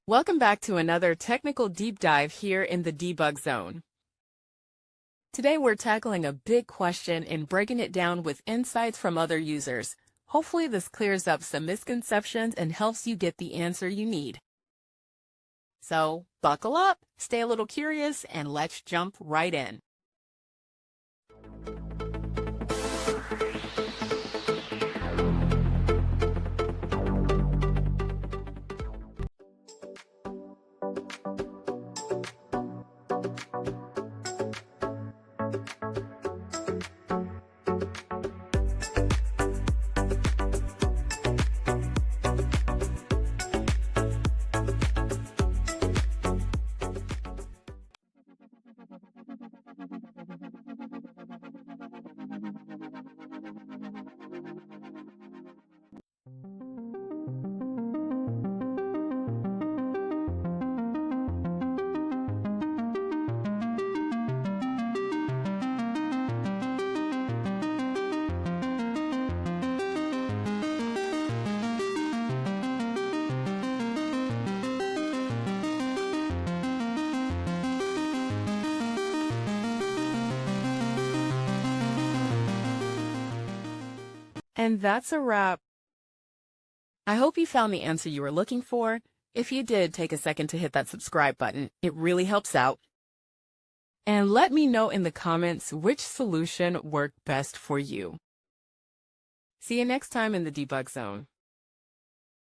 Welcome back to another technical deep dive here in the debug zone. Today we're tackling a big question and breaking it down with insights from other users. Hopefully this clears up some misconceptions and helps you get the answer you need. So buckle up, stay a little curious, and let's jump right in. And that's a wrap. I hope you found the answer you were looking for. If you did, take a second to hit that subscribe button. It really helps out. And let me know in the comments which solution worked best for you. See you next time in the debug zone.